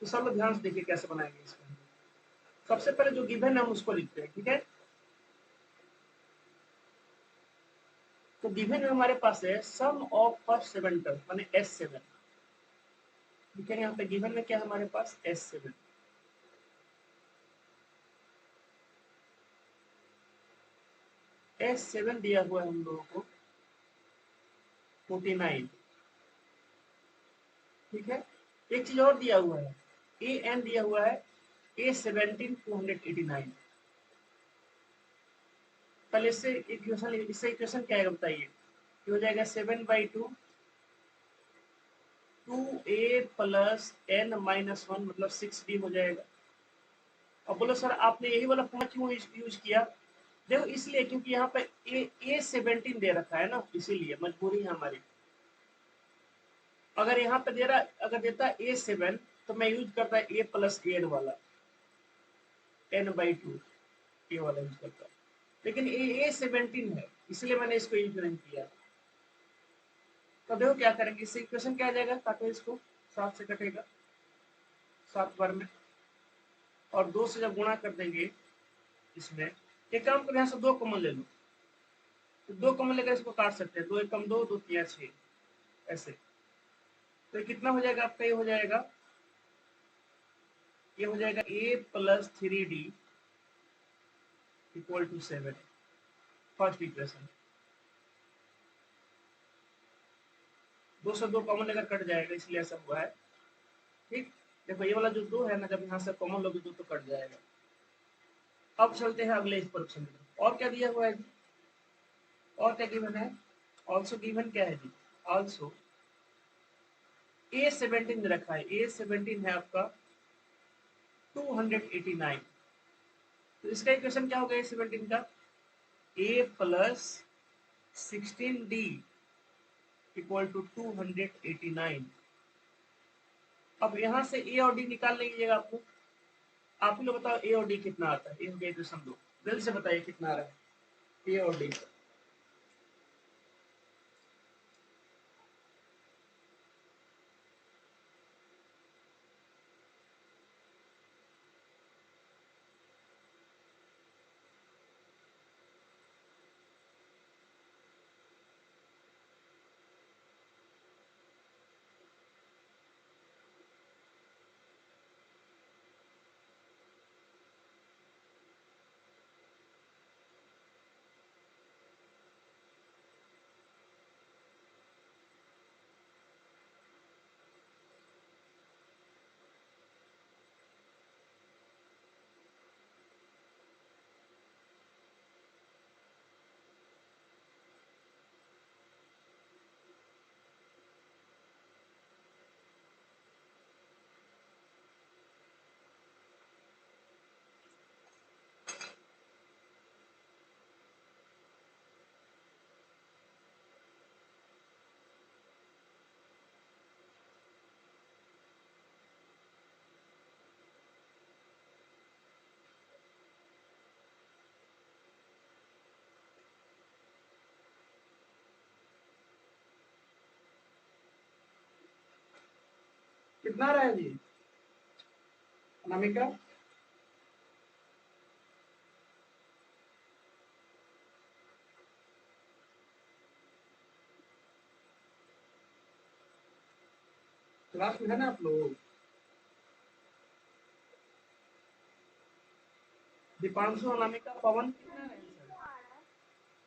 तो सब लोग ध्यान से देखिए कैसे बनाएंगे इसको। सबसे पहले जो गिवन है हम उसको लिखते हैं, ठीक है। तो गिवन में हमारे पास है सम ऑफ फर्स्ट 7 टर्म माने S7, ठीक है। यहाँ पे गिवन में क्या है हमारे पास S7। S7 दिया हुआ है हम लोगों को 49, ठीक है। एक चीज और दिया हुआ है AN दिया हुआ है A17 289। पहले इससे इक्वेशन, इससे इक्वेशन क्या है बताइए। ये हो जाएगा 7/2 2A प्लस N माइनस 1 मतलब 6D हो जाएगा। अब बोलो सर आपने यही वाला फॉर्मूला क्यों यूज किया। देखो इसलिए क्योंकि यहाँ पे A17 दे रखा है ना, इसीलिए मजबूरी है हमारी। अगर यहाँ पे दे रहा, अगर देता A7 तो मैं यूज करता A प्लस एन वाला N/2 ये वाला यूज करता, लेकिन A17 है इसलिए मैंने इसको यूज नहीं किया। तो देखो क्या करेंगे, इससे इक्वेशन क्या आ जाएगा, काटो इसको, 7 से कटेगा 7 बार में, और 2 से जब गुणा कर देंगे इसमें, एक काम करो यहाँ से 2 कॉमन ले लो, तो 2 कॉमन लेकर इसको काट सकते हैं, 2 एकम 2 2 तिया 6 ऐसे। तो ये कितना हो जाएगा आपका, ये हो जाएगा A plus 3D equal to 7, first equation. 2 से 2 कॉमन लेकर कट जाएगा इसलिए ऐसा हुआ है, ठीक। देखो ये वाला जो 2 है ना, जब यहाँ से कॉमन लोगे 2 तो कट जाएगा। अब चलते हैं अगले इस प्रश्न में, और क्या दिया हुआ है जी, और क्या गिवन है। ऑल्सो गिवन क्या है जी, ऑल्सो A17 रखा है, A17 है आपका 289। तो इसका इक्वेशन क्या होगा A17 का, A plus 16D equal to 289। अब यहाँ से A और D निकाल लीजिएगा आप लोग, आप ही लोग बताओ A और D कितना आता है, ये हो गया इक्वेशन 2, जल्दी से बताइए कितना आ रहा है A और D। कितना आ रहा है जी अनामिका। क्लास में है ना आप लोग। दीपांशु अनामिका पवन कितना रहे सर,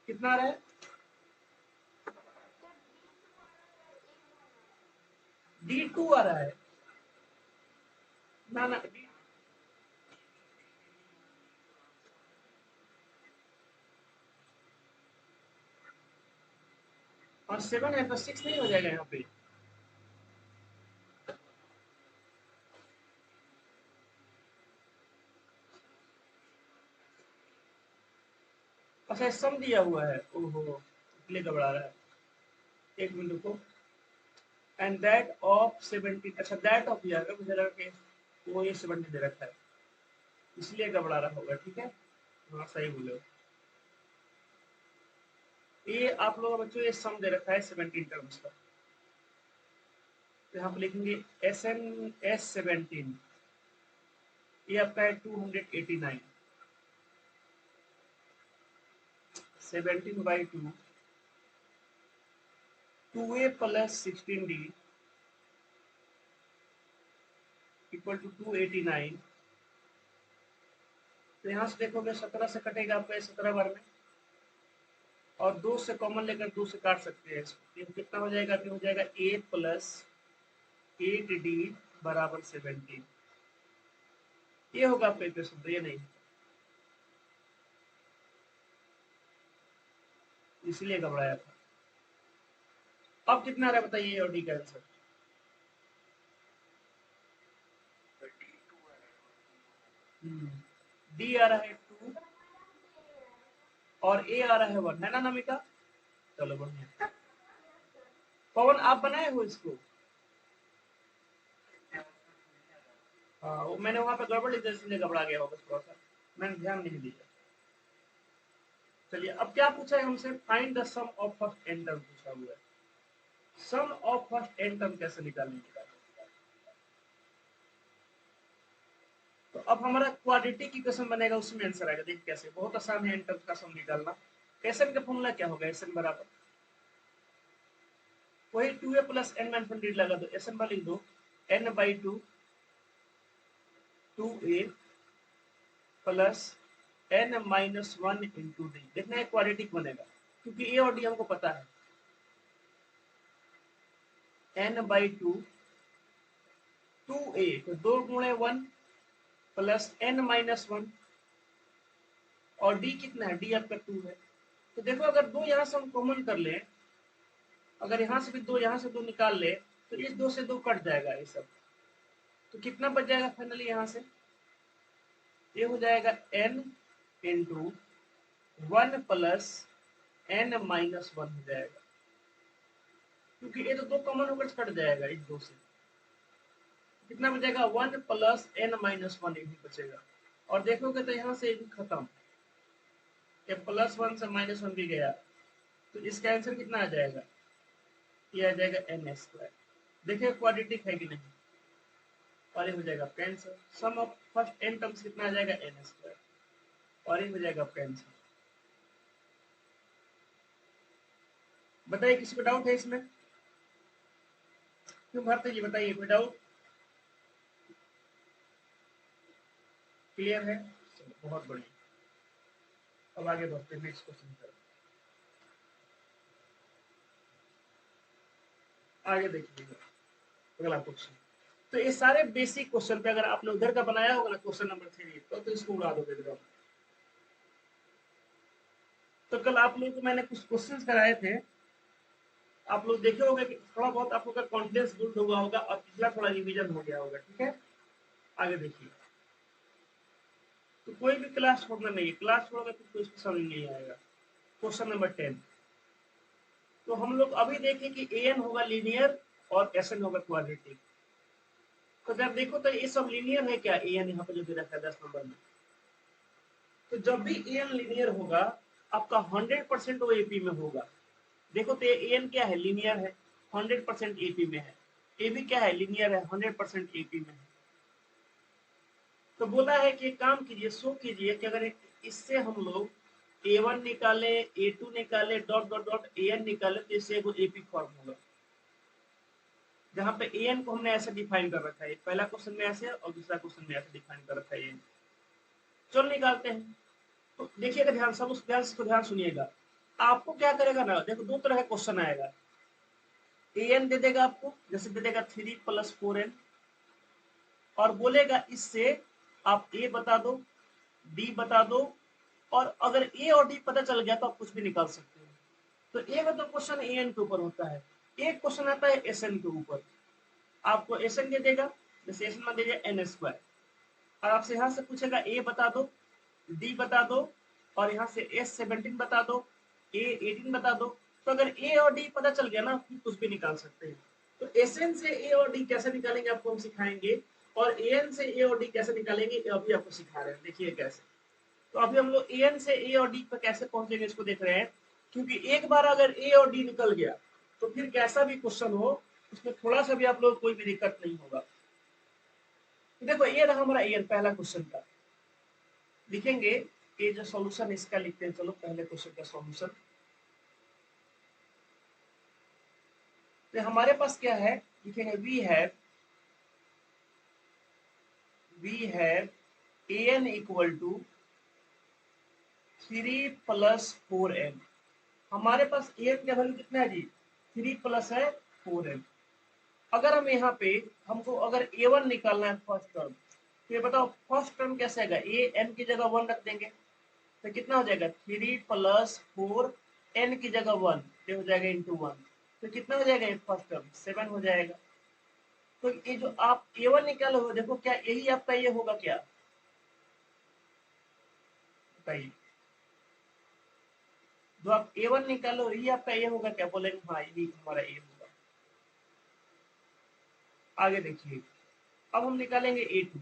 कितना रहे। D2 आ रहा है ना ना और 7 है तो 6 नहीं हो जाएगा यहाँ पे। अच्छा सम दिया हुआ है, ओहो इसलिए घबरा रहा है, एक मिनट रुको। एंड दैट ऑफ 17, अच्छा दैट ऑफ दिया है, मुझे लगा कि वो ये 17 दे रखा है इसलिए घबरा रहा होगा, ठीक है। हाँ सही बोले हो। ये आप लोगों बच्चों ये सम दे रखा है 17 टर्म्स का। तो यहाँ पे लिखेंगे SN/S17, ये आपका है 289, 17/2, 2A + 16D = 289। तो यहाँ से देखोगे 17 से कटेगा आपका 17 बार में, और 2 से कॉमन लेकर 2 से काट सकते हैं इसको। तो कितना हो जाएगा? हो जाएगा A + 8D = 17। ये होगा आपका इक्वेशन, तो ये नहीं, इसलिए घबराया था। अब कितना आ रहा है बताइए और डी का आंसर? डी आ रहा है 2 और ए आ रहा है 1, है ना नमिका? चलो बढ़िया। पवन आप बनाए हो इसको? हाँ, वो मैंने वहां पे गड़बड़ लिखा इसलिए घबरा गया होगा थोड़ा सा, मैंने ध्यान नहीं दिया। चलिए अब क्या पूछा है हमसे? Find the sum of first n term पूछा हुआ है। Sum of first n term कैसे निकालेंगे? तो अब हमारा क्वाड्रेटिक इक्वेशन बनेगा, उसमें आंसर आएगा। देखिए कैसे, बहुत आसान है एन टर्म का सम निकालना। एसएन का फॉर्मूला क्या होगा? एसएन बराबर वही 2a + n-1 लगा दो, एसएन वाली लिख दो n/2 2a + n-1 × d। देखना है क्वाड्रेटिक बनेगा, क्योंकि ए और डी हमको पता है। n/2 2a, तो 2 × 1 + n-1, और d कितना है? d आपका 2 है। तो देखो अगर 2 यहाँ से हम कॉमन कर लें, अगर यहाँ से भी 2, यहाँ से 2 निकाल ले, तो इस 2 से 2 कट जाएगा ये सब। तो कितना बच जाएगा फाइनली यहाँ से? ये हो जाएगा n × 1 + n-1 हो जाएगा, क्योंकि ये तो 2 कॉमन होकर कट जाएगा इस 2 से। कितना बचेगा? 1 + n-1 ही बचेगा। और देखोगे तो यहाँ से खत्म, +1 से -1 भी गया, तो इसका आंसर कितना आ जाएगा? ये आ जाएगा n²। देखिए क्वाड्रेटिक है कि नहीं, और ये हो जाएगा आपका answer. Sum of first n terms कितना आ जाएगा? n², और ये हो जाएगा आपका आंसर। बताइए किसी को डाउट है इसमें? क्यों भारती जी बताइए, कोई डाउट? क्लियर है? बहुत बढ़िया। अब आगे बढ़ते हैं नेक्स्ट क्वेश्चन पर। आगे देखिएगा अगला क्वेश्चन। तो ये सारे बेसिक क्वेश्चन पे अगर आपने उधर का बनाया होगा ना क्वेश्चन नंबर 3, तो इसको उड़ा दोगे एकदम। तो कल आप लोगों को मैंने कुछ क्वेश्चंस कराए थे, आप लोग देखे होंगे कि थोड़ा बहुत आप लोग का कॉन्फिडेंस बिल्ड हुआ होगा और पिछला थोड़ा रिवीजन हो गया होगा। ठीक है, आगे देखिए। तो कोई भी क्लास छोड़ना नहीं है, क्लास छोड़ोगे तो कुछ समझ नहीं आएगा। क्वेश्चन नंबर 10, तो हम लोग अभी देखें कि एन होगा लीनियर और एसएन होगा क्वाड्रेटिक। तो जब देखो तो ये सब लीनियर है क्या? एन यहाँ पे जो दे रखा है 10 नंबर में, तो जब भी एन लीनियर होगा आपका 100% वो एपी में होगा। देखो तो एन क्या है? लीनियर है, 100% एपी में है। ए भी क्या है? लीनियर है, 100% एपी में है। तो बोला है कि काम कीजिए, शो कीजिए कि अगर इससे हम लोग A1 निकाले, A2 निकाले, डॉट डॉट डॉट AN निकाले, तो इससे एगो एपी फॉर्म होगा, जहाँ पे AN को हमने ऐसे डिफाइन कर रखा है। पहला क्वेश्चन में ऐसे और दूसरा क्वेश्चन में ऐसे डिफाइन कर रखा है। चलो निकालते हैं। तो देखिएगा ध्यान, सब उस ध्यान सुनिएगा। आपको क्या करेगा ना, देखो दो तरह का क्वेश्चन आएगा। AN दे देगा आपको, जैसे दे देगा 3 + 4n, और बोलेगा इससे आप A बता दो, D बता दो, और अगर ए और डी पता चल गया तो आप कुछ भी निकाल सकते हो। तो एक तो क्वेश्चन एन के ऊपर होता है, एक क्वेश्चन आता है एसएन के ऊपर। आपको एसएन दे देगा, जैसे एसएन में दे दिया n², और आपसे यहाँ से पूछेगा ए बता दो, डी बता दो, और यहाँ से S17 बता दो, A18 बता दो। तो अगर ए और डी पता चल गया ना, फिर कुछ भी निकाल सकते हैं। तो एसएन से ए और डी कैसे निकालेंगे आपको हम सिखाएंगे, और एन से ए और डी कैसे निकालेंगे अभी आपको सिखा रहे हैं। देखिए कैसे। तो अभी हम लोग एन से ए और डी पर कैसे पहुंचेंगे इसको देख रहे हैं, क्योंकि एक बार अगर ए और डी निकल गया तो फिर कैसा भी क्वेश्चन हो उसमें थोड़ा सा भी आप लोग कोई भी दिक्कत नहीं होगा। तो देखो ये रहा हमारा एन पहला क्वेश्चन का। लिखेंगे ये जो सॉल्यूशन इसका लिखते हैं, चलो पहले क्वेश्चन का सॉल्यूशन। तो हमारे पास क्या है, लिखेंगे we have an equal to 3 plus 4n। हमारे पास an का वैल्यू कितना है जी, 3 प्लस है 4n। अगर हम यहाँ पे हमको अगर a1 निकालना है फर्स्ट टर्म, तो ये बताओ फर्स्ट टर्म कैसे आएगा, a n की जगह 1 रख देंगे तो कितना हो जाएगा 3 प्लस 4 n की जगह 1, ये हो जाएगा इंटू 1, तो कितना हो जाएगा फर्स्ट टर्म 7 हो जाएगा। तो ये जो आप a1 निकाले हो, देखो क्या यही आपका ये होगा क्या, बताइए। जो आप a1 निकालो यही आपका ये होगा क्या, बोलेंगे हाँ यही हमारा ये होगा। आगे देखिए, अब हम निकालेंगे a2।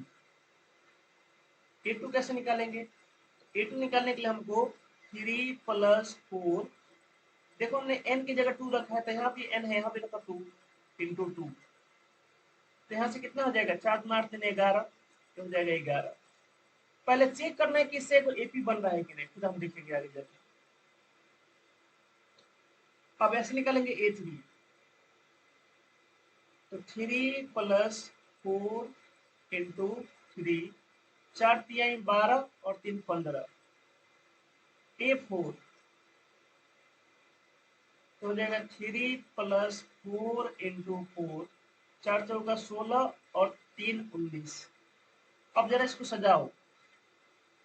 a2 कैसे निकालेंगे, a2 निकालने के लिए हमको 3 प्लस 4, देखो हमने n की जगह 2 रखा है, तो यहाँ भी n है, यहाँ भी रखा 2 इंटू 2, तो यहाँ से कितना हो जाएगा 4 गुना 8 11, तो हो जाएगा 11। पहले चेक करना है कि इससे तो एपी बन रहा है कि नहीं, फिर हम देखेंगे आगे जाके। अब ऐसे निकालेंगे a3, तो 3 प्लस 4 इंटू 3, 4 3 12 और 3 15, a4 तो हो जाएगा 3 प्लस 4 इंटू 4, 4 चौका 16 और 3 19। अब जरा इसको सजाओ,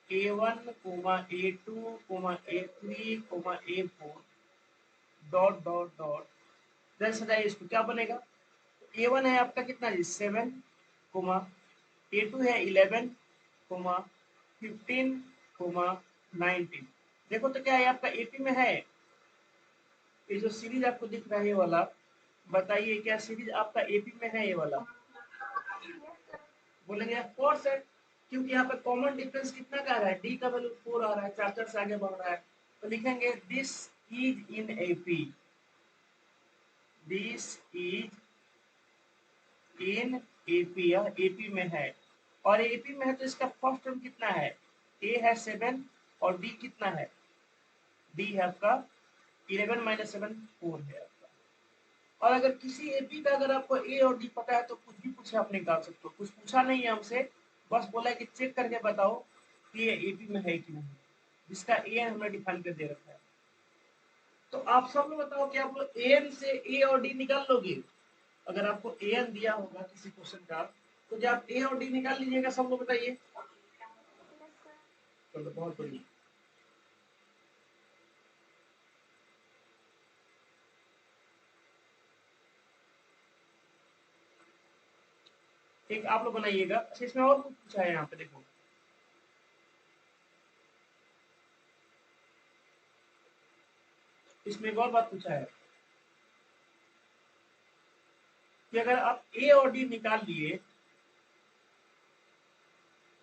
a1 a2 a3 a4 dot dot dot, जरा सजाइए इसको, क्या बनेगा। a1 है आपका कितना जी 7, a2 है 11, 15, 19। देखो तो क्या है आपका एपी में है, ये जो सीरीज आपको दिख रहा है ये वाला, बताइए क्या सीरीज आपका एपी में है ये वाला, बोलेंगे ऑफ कोर्स है, क्योंकि यहाँ पे कॉमन डिफरेंस कितना का आ रहा है, डी का वैल्यू 4 आ रहा है, 4 से आगे बढ़ रहा है, तो लिखेंगे this is in AP, this is in AP, यह एपी में है। और एपी में है तो इसका फर्स्ट टर्म कितना है, ए है 7 और डी कितना है, डी है आपका 11 माइनस 7 4 है आपका। और अगर किसी एपी का अगर आपको ए और डी पता है तो कुछ भी पूछे आप निकाल सकते हो, कुछ पूछा नहीं है हमसे, बस बोला है कि चेक करके बताओ कि ये एपी में है कि नहीं, जिसका ए एन हमने डिफाइन कर दे रखा है। तो आप सब लोग बताओ कि आप लोग ए एन से ए और डी निकाल लोगे, अगर आपको ए एन दिया होगा किसी क्वेश्चन का, तो क्या आप ए और डी निकाल लीजिएगा, सब लोग बताइए। चलो बहुत बढ़िया। एक आप लोग बनाइएगा। अच्छा इसमें और कुछ पूछा है यहाँ पे, देखो इसमें एक और बात पूछा है कि अगर आप ए और डी निकाल लिए,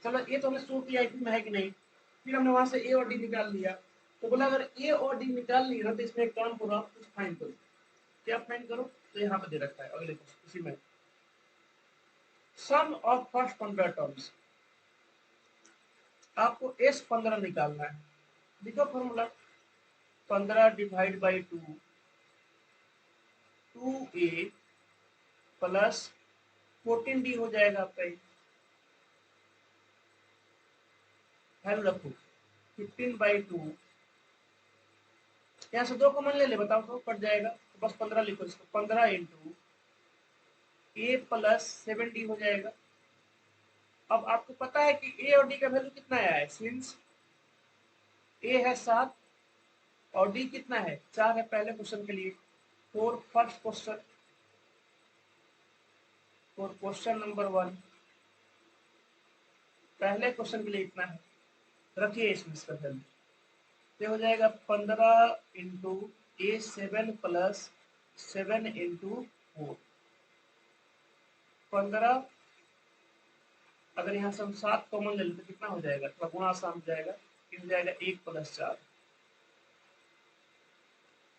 चलो ये तो हमने शो किया में है कि नहीं, फिर हमने वहां से ए और डी निकाल लिया, तो बोला अगर ए और डी निकाल लिया ना तो इसमें एक काम करो, आप कुछ फाइंड करो। क्या फाइंड करो, तो यहाँ पे दे रखा है अगले इसी में, सम ऑफ फर्स्ट 15 टर्म्स। आपको S15 निकालना है, लिखो formula 15 divide by 2, 2a plus 14d हो जाएगा आपका, वैल्यू रखो 15/2, यहाँ से 2 कॉमन ले ले, बताओ तो कट जाएगा, तो बस 15 लिखो इसको, 15 इंटू ए प्लस 7d हो जाएगा। अब आपको पता है कि ए और डी का वैल्यू कितना आया है, सिंस ए है 7 और डी कितना है 4 है पहले क्वेश्चन के लिए, for first question, for question number 1 पहले क्वेश्चन के लिए इतना है, रखिए इसमें इसका वैल्यू, ये हो जाएगा 15 इंटू ए 7 प्लस 7 इंटू 4, 15, अगर यहाँ से हम 7 कॉमन ले लेते तो कितना हो जाएगा, थोड़ा गुणा आसान हो जाएगा, हो जाएगा 1 प्लस 4,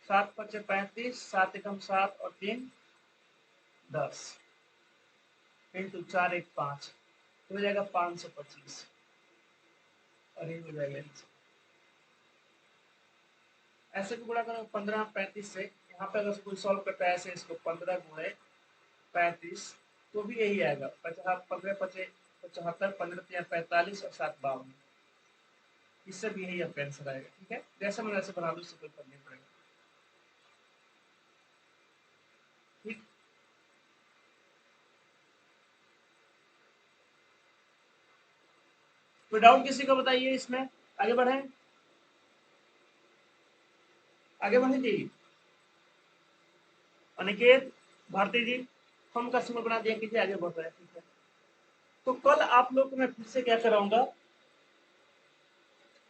7 5 35, 7 एकम 7 और 3 10 इंटू 4 1 5 तो हो जाएगा 525 और ये हो जाएगा ऐसे को गुणा करो 15 35 से। यहाँ पे अगर कोई सॉल्व करता है ऐसे इसको 15 गुणे 35 तो भी यही आएगा 50 15 पचे 75 15 45 और 7 52 इससे भी यही आपका आंसर आएगा। ठीक है, जैसे मैं वैसे बना लूँ, इससे कोई फर्क नहीं पड़ेगा। ठीक, कोई डाउट किसी को बताइए इसमें, आगे बढ़े, आगे बढ़े जी। अनिकेत भारती जी हम कस्टमर बना दिया कीजिए, आगे बढ़ रहे हैं। ठीक है, तो कल आप लोग को मैं फिर से क्या कराऊंगा,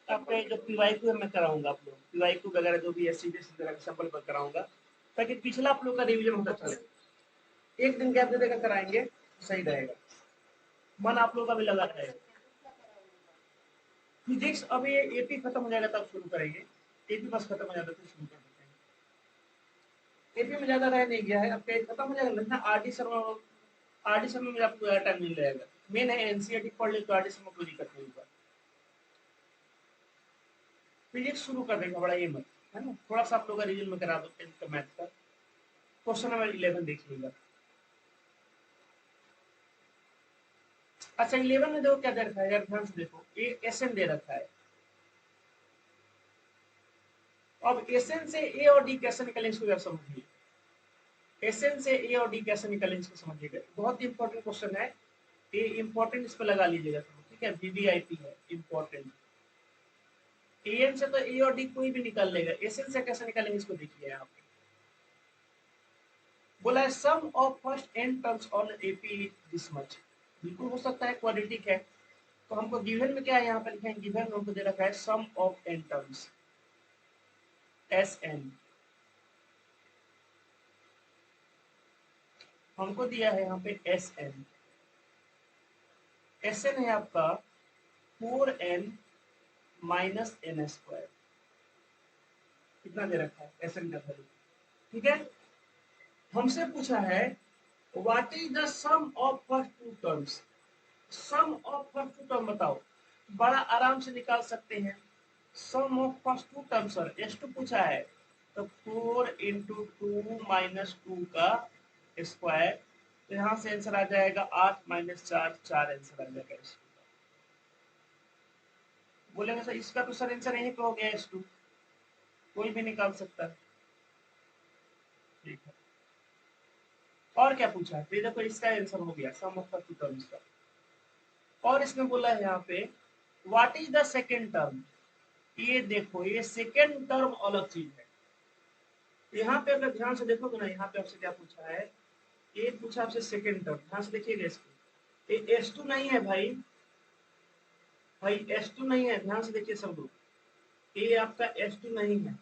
आपके जो पीवाईक्यू है मैं कराऊंगा, आप लोग पीवाईक्यू वगैरह जो भी है सीबीएस वगैरह सैंपल पर कराऊंगा, ताकि पिछला आप लोग का रिवीजन होता चले। एक दिन गैप दे देकर कराएंगे सही रहेगा, मन आप लोग का भी लगा रहेगा। फिजिक्स अभी एपी खत्म हो जाएगा तब शुरू करेंगे, एपी बस खत्म हो जाता तो शुरू कर देते हैं। एपी में ज्यादा रह नहीं गया है, अब खत्म हो जाएगा ना। आरडी शर्मा में आपको ज्यादा टाइम मिल जाएगा, मेन है एनसीईआरटी पढ़ ले तो आरडी शर्मा कोई दिक्कत नहीं होगा। फिजिक्स शुरू कर देंगे, बड़ा ये मत है ना, थोड़ा सा आप लोग का रिविजन में करा दो 10th का मैथ का। क्वेश्चन नंबर 11 देख लीजिएगा। अच्छा 11 में देखो क्या दे रखा है यार, ध्यान से देखो, ये एसएन दे रखा है। अब एसएन से ए और डी कैसे निकलेंगे इसको जरा समझिए। एसएन से ए और डी कैसे निकलेंगे इसको समझिएगा, बहुत इंपॉर्टेंट क्वेश्चन है ये, इंपॉर्टेंट इस पर लगा लीजिएगा। ठीक है, वीवीआईपी है इंपॉर्टेंट। एन से तो ए और डी कोई भी निकाल लेगा, एसएन से कैसे निकालेंगे इसको देखिए। यहाँ पे बोला है sum of first n terms on AP this much, बिल्कुल हो सकता है क्वाड्रेटिक है। तो हमको गिवन में क्या है, यहाँ पे लिखे हैं गिवन में हमको दे रखा है sum of n terms S n, हमको दिया है यहाँ पे एस एन। एस एन है आपका 4n माइनस एन स्क्वायर, कितना दे रखा है एस एन का वैल्यू। ठीक है, हमसे पूछा है what is the sum of first two terms, sum of first two term बताओ, बड़ा आराम से निकाल सकते हैं। Sum of first two term sir S two पूछा है, तो 4 इंटू 2 माइनस 2 का स्क्वायर, तो यहाँ से आंसर आ जाएगा 8 माइनस 4 4 आंसर आ जाएगा इसका। बोलेंगे सर इसका तो सर आंसर यहीं पे हो गया एस टू, कोई भी निकाल सकता है। ठीक है, और क्या पूछा है, देखो इसका आंसर हो गया सम ऑफ द टू टर्म्स का। और इसमें बोला है यहाँ पे what is the second term, ये देखो ये सेकेंड टर्म अलग चीज है। यहाँ पे अगर ध्यान से देखोगे ना, यहाँ पे आपसे क्या पूछा है, ये पूछा आपसे सेकेंड टर्म, ध्यान से देखिएगा इसको, ये एस टू नहीं है भाई, भाई एस टू नहीं है, ध्यान से देखिए सब लोग, ये आपका एस टू नहीं है।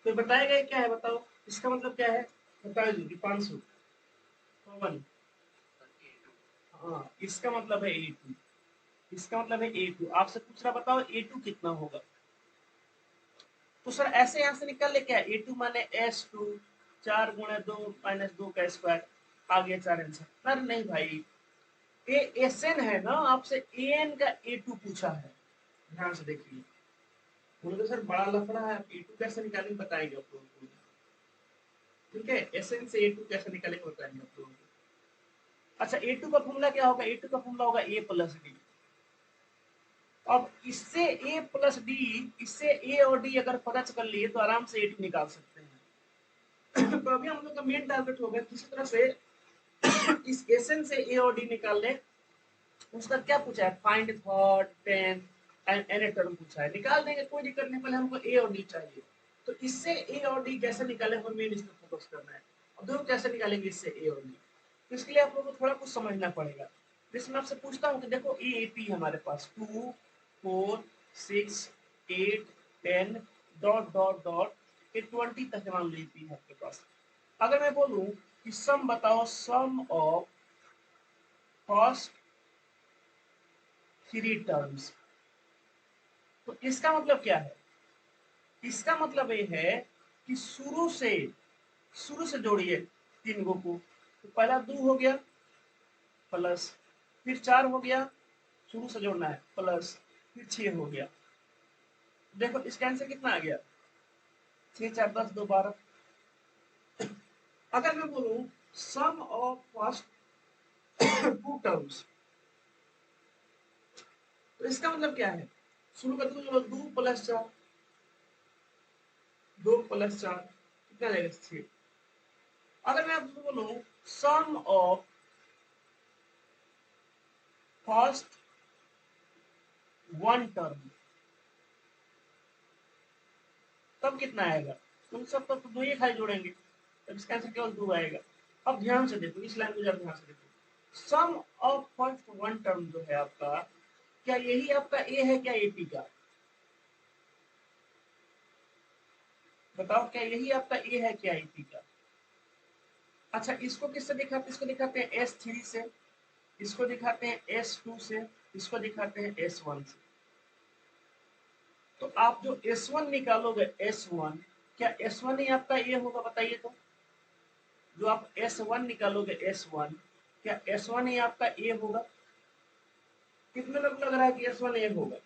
तो बताएगा क्या है बताओ, इसका मतलब क्या है, बता दीजिए 500 पवन। हाँ इसका मतलब है ए टू, इसका मतलब है ए टू, आपसे पूछ रहा बताओ ए टू कितना होगा। तो सर ऐसे यहाँ से निकल ले क्या, ए टू माने एस टू, 4 गुणे 2 माइनस 2 का स्क्वायर, आ गया 4 आंसर। पर नहीं भाई, ए एस एन है ना, आपसे ए एन का ए टू पूछा है, ध्यान से देखिए। बोले सर बड़ा लफड़ा है, आप ए टू कैसे निकालेंगे बताएंगे आप लोगों को। ठीक है, एस एन से ए टू कैसे निकालेंगे बताएंगे आप लोगों को। अच्छा ए टू का फॉर्मूला क्या होगा, ए टू का फॉर्मूला होगा ए प्लस डी। अब इससे ए प्लस डी, इससे ए और डी अगर पता कर लिए तो आराम से ए टू निकाल सकते हैं। तो अभी हम लोग का मेन टारगेट हो गया किसी तरह से इस एसएन से ए और डी निकाल ले। उसका क्या पूछा है, find third tenth and n term पूछा है, निकाल देंगे कोई दिक्कत नहीं, पहले हमको ए और डी चाहिए। तो इससे ए और डी कैसे निकाले, हमें मेन इस पर फोकस करना है। अब देखो कैसे निकालेंगे इससे ए और डी, तो इसके लिए आप लोगों को थोड़ा कुछ समझना पड़ेगा। जिसमें आपसे पूछता हूँ कि देखो ए पी हमारे पास 2 4 6 8 10 डॉट डॉट डॉट ये 20 तक मान लीजिए है आपके पास। अगर मैं बोलूं कि सम बताओ, सम ऑफ फर्स्ट 3 टर्म्स, तो इसका मतलब क्या है, इसका मतलब ये है कि शुरू से जोड़िए, 3 गो को, तो पहला 2 हो गया प्लस, फिर 4 हो गया, शुरू से जोड़ना है प्लस, फिर 6 हो गया। देखो इसका आंसर कितना आ गया, 6 4 10 2 12। अगर मैं बोलूं सम ऑफ फर्स्ट टू टर्म्स, तो इसका मतलब क्या है, शुरू करते हुए 2 प्लस 4, 2 प्लस 4 कितना जाएगा 6। अगर मैं आपको बोलूं सम ऑफ फर्स्ट वन टर्म, तब कितना आएगा, उन सब तो 2 ही खाली जोड़ेंगे, तब इसका आंसर केवल 2 आएगा। अब ध्यान से देखो इस लाइन को, जब ध्यान से देखो सम ऑफ फर्स्ट वन टर्म जो है आपका, क्या यही आपका ए है क्या एपी का, बताओ क्या यही आपका ए है क्या एपी का। अच्छा इसको किससे दिखाते, इसको दिखाते हैं S3 से, इसको दिखाते हैं S2 से, इसको दिखाते हैं S1 से। तो आप जो S1 निकालोगे S1, क्या S1 ही आपका ए होगा बताइए तो, जो आप S1 निकालोगे S1, क्या S1 ही आपका ए होगा, कितने लोग लग रहा है कि S1 ए होगा,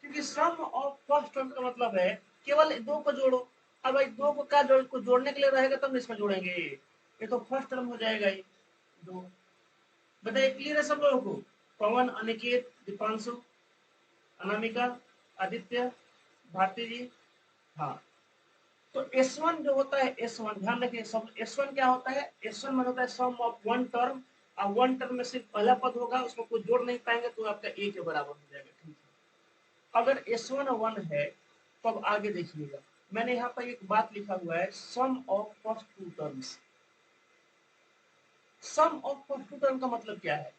क्योंकि सम ऑफ फर्स्ट टर्म का मतलब है केवल 2 को जोड़ो। अब भाई 2 को क्या जोड़ने के लिए रहेगा तब इसमें जोड़ेंगे, ये तो फर्स्ट टर्म हो जाएगा ये 2। बताइए क्लियर है सब लोगों को, पवन अनिकेत दीपांशु अनामिका आदित्य भारती जी, हाँ। तो S1 जो होता है, S1 ध्यान रखिए सब, S1 क्या होता है, S1 में होता है सम ऑफ वन टर्म, और वन टर्म में सिर्फ पहला पद होगा, उसको कोई जोड़ नहीं पाएंगे तो आपका ए के बराबर हो जाएगा, ठीक है। अगर S1 1 है तो अब आगे देखिएगा, मैंने यहाँ पर एक बात लिखा हुआ है sum of first two terms. Sum of first two term का मतलब क्या है,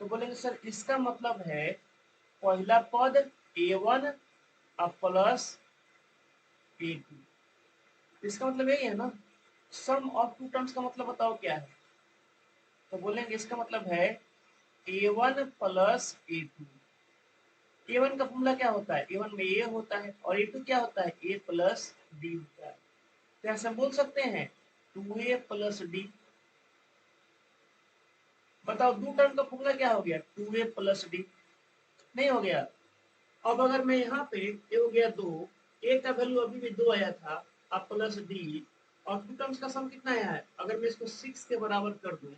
तो बोलेंगे सर इसका मतलब है पहला पद A1 प्लस A2, इसका मतलब यही है ना। सम ऑफ टू टर्म्स का मतलब बताओ क्या है, तो बोलेंगे इसका मतलब है A1 प्लस A2। A1 का फॉर्मूला क्या होता है, A1 में A होता है, और A2 क्या होता है, A प्लस D होता है। तो ऐसे बोल सकते हैं 2A प्लस D। बताओ दो टर्म का फॉर्मूला क्या हो गया, 2A प्लस D, नहीं हो गया। अब अगर मैं यहाँ पे ये हो गया 2, A का वैल्यू अभी भी 2 आया था, अब प्लस D, और टू टर्म्स का सम कितना आया है, अगर मैं इसको 6 के बराबर कर दूं,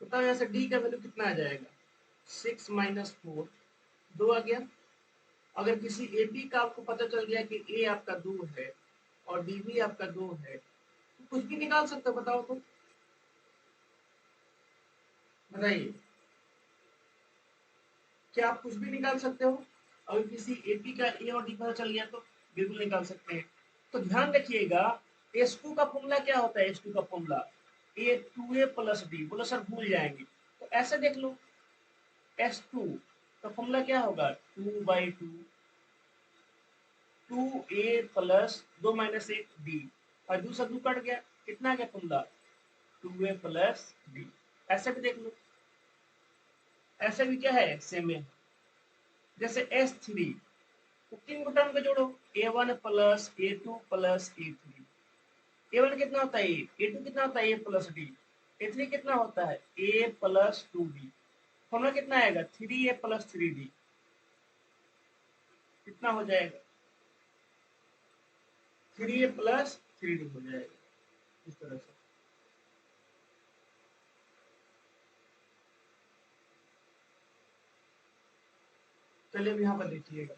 बताओ यहाँ से D का वैल्यू कितना आ जाएगा, 6 माइनस 4, 2 आ गया। अगर किसी AB का आपको पता चल गया कि A आपका 2 है और D भी आपका 2 है, तो कुछ भी निकाल सकते हो, बताओ तो, बताइए क्या आप कुछ भी निकाल सकते हो। अगर किसी AP का A और D पता चल गया तो बिल्कुल निकाल सकते हैं। तो ध्यान रखिएगा S2 का फॉर्मूला क्या होता है, S2 का formula A 2A plus D, बोलो सर भूल जाएंगे, तो ऐसे देख लो S2 का फॉर्मूला क्या होगा, 2/2, 2A प्लस 2 माइनस 1 D, और 2 से 2 कट गया, कितना गया फॉर्मूला, 2A प्लस D। ऐसे भी देख लो, ऐसे भी क्या है सेम है। जैसे S3, तो 3 को टर्म को जोड़ो, A1 plus A2 plus A3। A1 कितना होता है A, A2 कितना होता है A प्लस D, A3 कितना होता है A प्लस 2D। फॉर्मूला कितना आएगा, 3A प्लस 3D, कितना हो जाएगा, 3A प्लस 3D हो जाएगा, इस तरह से। चलिए अब यहाँ पर देखिएगा,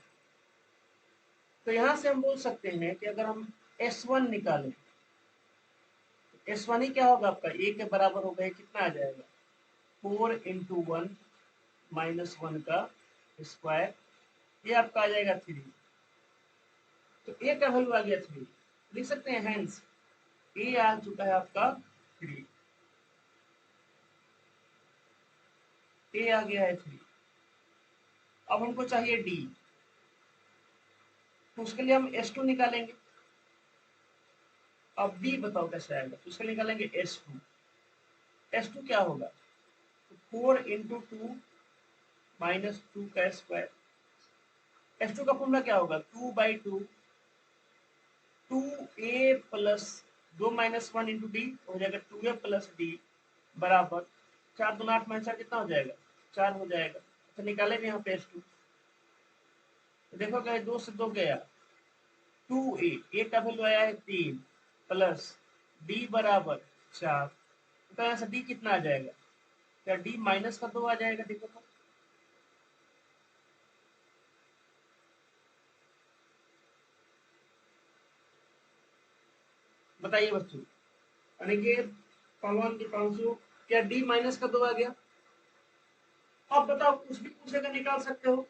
तो यहाँ से हम बोल सकते हैं कि अगर हम S1 निकालें, S1 ही क्या होगा आपका A के बराबर होगा, कितना आ जाएगा, 4 इंटू 1 माइनस 1 का स्क्वायर, ये आपका आ जाएगा 3। तो A का वैल्यू आ गया 3, लिख सकते हैं हैंस A आ चुका है आपका 3, A आ गया है 3। अब हमको चाहिए D, तो उसके लिए हम S2 निकालेंगे। अब D बताओ कैसे आएगा, तो उसके लिए निकालेंगे S2। S2 क्या होगा, 4 इंटू 2 माइनस 2 का स्क्वायर। S2 का फॉर्मूला क्या होगा, 2/2 ए प्लस 2 - 1 इंटू डी हो जाएगा 2a प्लस डी बराबर 4 2 8 -4 कितना हो जाएगा 4 हो जाएगा। तो निकाले भी यहाँ पे S2 तो देखो गए 2 से 2 गया 2a ए का वैल्यू आया है 3 प्लस डी बराबर 4 तो यहाँ से डी कितना आ जाएगा क्या डी माइनस का 2 आ जाएगा देखो तो बताइए बच्चों अनिकेत पवन दीपांशु क्या डी माइनस का 2 आ गया। अब बताओ कुछ भी पूछेगा निकाल सकते हो।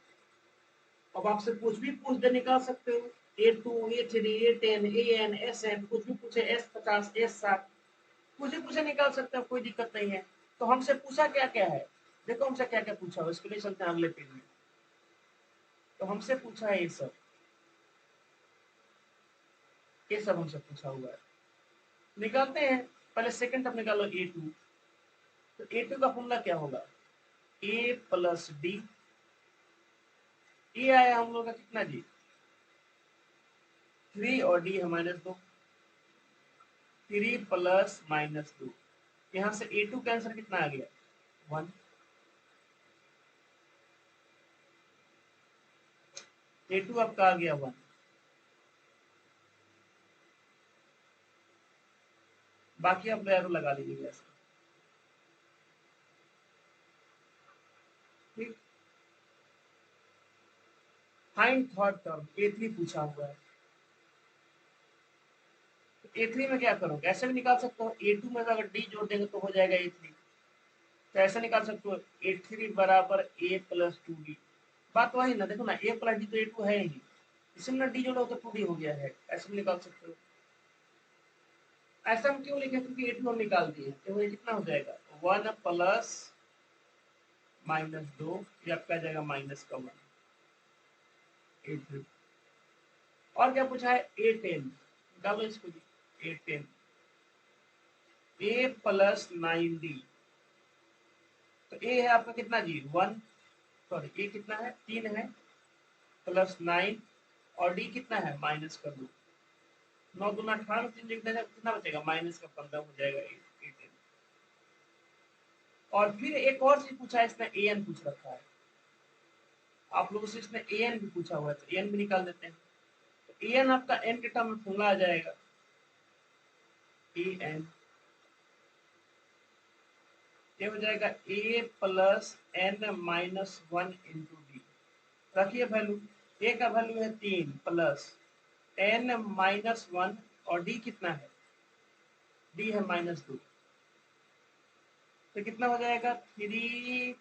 अब आपसे कुछ भी पूछ दे निकाल सकते हो A2 A3 A10 AN SN कुछ भी पूछे S50 S60 कुछ भी पूछे निकाल सकते हो कोई दिक्कत नहीं है। तो हमसे पूछा क्या क्या है देखो हमसे क्या क्या पूछा हो इसके लिए चलते हैं अगले पेज में। तो हमसे पूछा है ये सब हमसे पूछा हुआ है निकालते हैं। पहले सेकंड टर्म निकालो A2 तो A2 का फॉर्मूला क्या होगा A प्लस डी ए आया हम लोग का कितना जी 3 और डी है -2 3 प्लस -2 यहाँ से A2 का आंसर कितना आ गया 1 A2 आपका आ गया 1 बाकी आप एरो लगा लीजिएगा ऐसे ठीक। फाइंड थर्ड टर्म A3 पूछा हुआ है तो A3 में क्या करोगे ऐसे भी निकाल सकते हो A2 में अगर डी जोड़ देंगे तो हो जाएगा A3 तो ऐसे निकाल सकते हो A3 बराबर A प्लस 2D बात वही ना देखो ना A प्लस डी तो A2 है ही इसमें ना डी जोड़ो तो 2D हो गया है ऐसे भी निकाल सकते हो। ऐसा हम क्यों लिखे क्योंकि A2 हम निकाल दिए तो ये कितना हो जाएगा 1 प्लस -2 ये आपका आ जाएगा माइनस का 1 A3 और क्या पूछा है A10 निकालो इसको A10 A प्लस 9D तो A है आपका कितना जी 1 सॉरी A कितना है 3 है प्लस 9 और D कितना है माइनस कर दो 9 दूना 18 3 लिखने से कितना बचेगा माइनस का 15 हो जाएगा A10 और फिर एक और चीज पूछा है इसने AN पूछ रखा है आप लोगों से इसने AN भी पूछा हुआ है तो AN भी निकाल देते हैं तो AN आपका N के टर्म में फॉर्मूला आ जाएगा AN ये हो जाएगा A plus N minus 1 into D रखिए वैल्यू A का वैल्यू है 3 प्लस N माइनस 1 और D कितना है D है -2 तो कितना हो जाएगा 3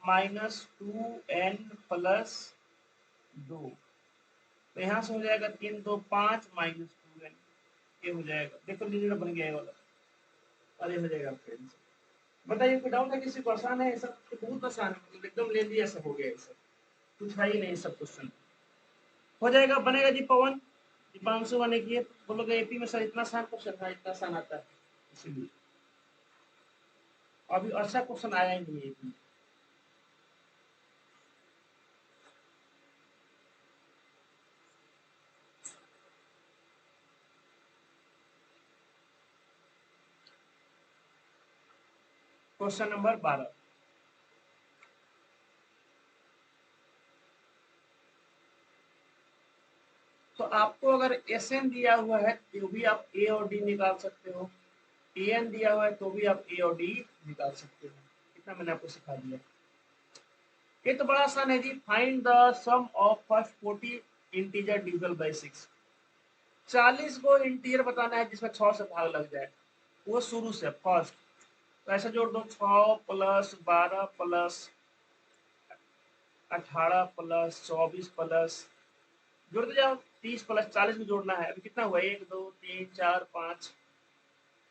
-2N प्लस 2 तो यहाँ से हो जाएगा 3 2 5 -2N ये हो जाएगा देखो लीजिए बन गया ये वाला अरे हो जाएगा फ्रेंड्स। बताइए कोई डाउट है किसी को आसान है ये सब तो बहुत आसान है मतलब एकदम ले लिया सब हो गया ये सब कुछ है ही नहीं सब क्वेश्चन हो जाएगा बनेगा जी पवन दीपांशु बने की बोलोगे एपी में सर इतना आसान क्वेश्चन था इतना आसान आता है इसीलिए अभी अच्छा क्वेश्चन आया ही नहीं है एपी क्वेश्चन नंबर 12 तो आपको अगर एसएन दिया हुआ है तो भी आप ए और डी निकाल सकते हो एन दिया हुआ है तो भी आप ए और डी निकाल सकते हो इतना मैंने आपको सिखा दिया। ये तो बड़ा आसान है जी find the sum of first 40 integer divisible by 6 40 को इंटीजर बताना है जिसमें 6 से भाग लग जाए वो शुरू से फर्स्ट तो ऐसे जोड़ दो 6 प्लस 12 प्लस 18 प्लस 24 प्लस जोड़ते जाओ 30 प्लस 40 में जोड़ना है अभी कितना हुआ 1 2 3 4 5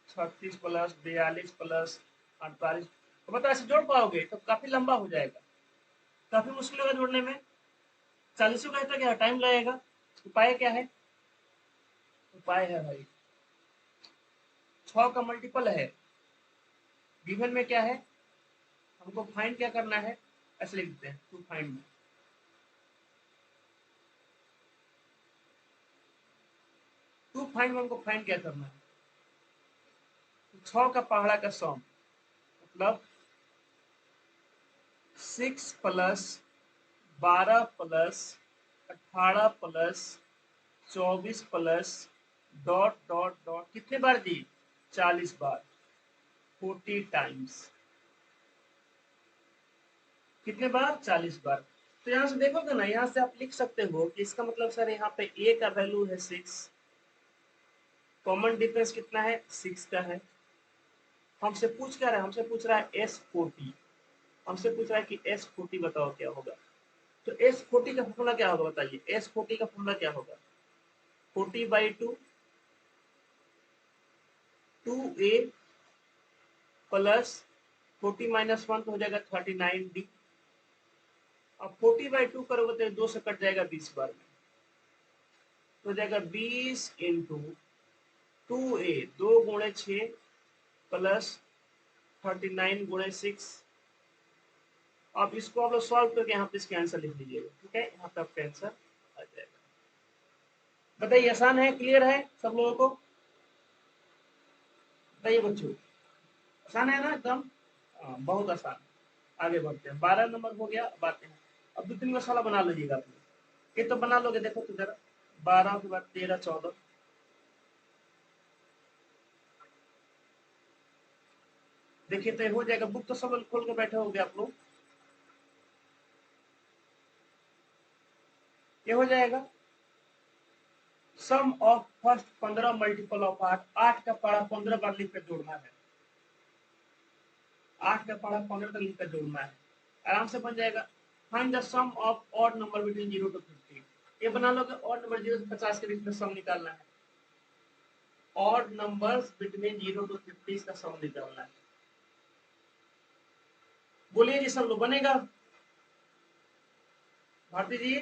36 प्लस 42 प्लस 48 तो बताओ ऐसे जोड़ पाओगे तो काफी लंबा हो जाएगा काफी मुश्किल होगा जोड़ने में 40 का कहता क्या टाइम लगेगा उपाय क्या है उपाय है भाई 6 का मल्टीपल है गिवन में क्या है हमको फाइंड क्या करना है ऐसे लिख देते हैं टू फाइंड 2 फाइंड वन को फाइंड क्या करना है, 6 का पहाड़ा का सम मतलब 6 plus 12 plus 18 plus 24 plus dot dot dot कितने बार दी, 40 बार, 40 टाइम्स, कितने बार, 40 बार। तो यहाँ से देखोगे ना, यहाँ से आप लिख सकते हो कि इसका मतलब सर यहाँ पे a का वैल्यू है 6, कॉमन डिफरेंस कितना है, 6 का है। हमसे पूछ क्या रहा है, हमसे पूछ रहा है S40, हमसे पूछ रहा है कि S40 बताओ क्या होगा। तो S40 का फॉर्मूला क्या होगा बताइए, S40 का फॉर्मूला क्या होगा, 40/2 2a प्लस 40 माइनस 1 तो हो जाएगा 39d। अब 40/2 करोगे तो 2 से कट जाएगा 20 बार में, तो हो जाएगा 20 इंटू 2a, 2 गुणे 6 प्लस 39 गुणे 6। अब इसको आप लोग सॉल्व करके यहाँ पे इसके आंसर लिख लीजिएगा, ठीक है, यहाँ पे आपका आंसर आ जाएगा। बताइए आसान है, क्लियर है सब लोगों को, बताइए बच्चों, आसान है ना एकदम, बहुत आसान। आगे बढ़ते हैं, 12 नंबर हो गया, अब आते हैं, अब 2-3 का सवाल बना लीजिएगा आप लोग, ये तो बना लोगे, देखो तो जरा, 12 के बाद 13 14, देखिए तो हो जाएगा, बुक तो सब खोल के बैठे होंगे आप लोग, ये हो जाएगा सम ऑफ फर्स्ट 15 मल्टीपल ऑफ 8, 8 का पढ़ा 15 बार लिख कर जोड़ना है, 8 का पढ़ा 15 तक लिख कर जोड़ना है, आराम से बन जाएगा। Find the sum of odd number between 0 to 50, ये बना लोगे, ऑड नंबर 0 से 50 के बीच में सम निकालना है, ऑड नंबर्स बिटवीन 0 to 50 का सम निकालना है। बोलिए जी सब लोग, बनेगा भारती जी,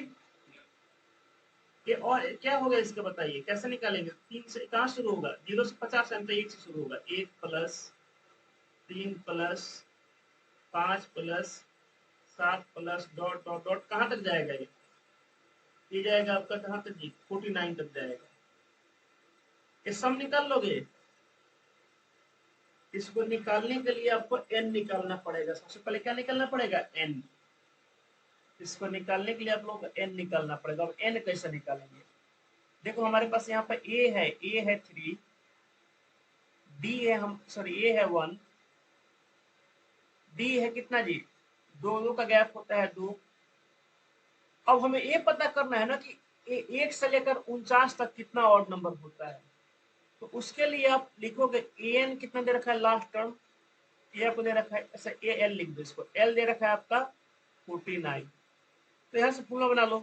ये और क्या होगा इसका बताइए, कैसे निकालेंगे, 3 से कहाँ शुरू होगा, 0 से 50 है तो 1 से शुरू होगा, 1 plus 3 plus 5 plus 7 plus dot dot dot कहाँ तक जाएगा, ये जाएगा आपका कहाँ तक जी, 49 तक जाएगा। ये सम निकाल लोगे, इसको निकालने के लिए आपको n निकालना पड़ेगा, सबसे पहले क्या निकालना पड़ेगा, n, इसको निकालने के लिए आप लोग n निकालना पड़ेगा। अब n कैसे निकालेंगे, देखो हमारे पास यहाँ पे a है 3, d है, हम सॉरी a है 1, d है कितना जी, दो का गैप होता है 2। अब हमें ये पता करना है ना कि 1 से लेकर 49 तक कितना ऑड नंबर होता है, तो उसके लिए आप लिखोगे an कितना दे रखा है लास्ट टर्म, ये आपको दे रखा है, ऐसा ए एल लिख दो, इसको एल दे रखा है आपका 49, तो यहाँ से फॉर्मूला बना लो,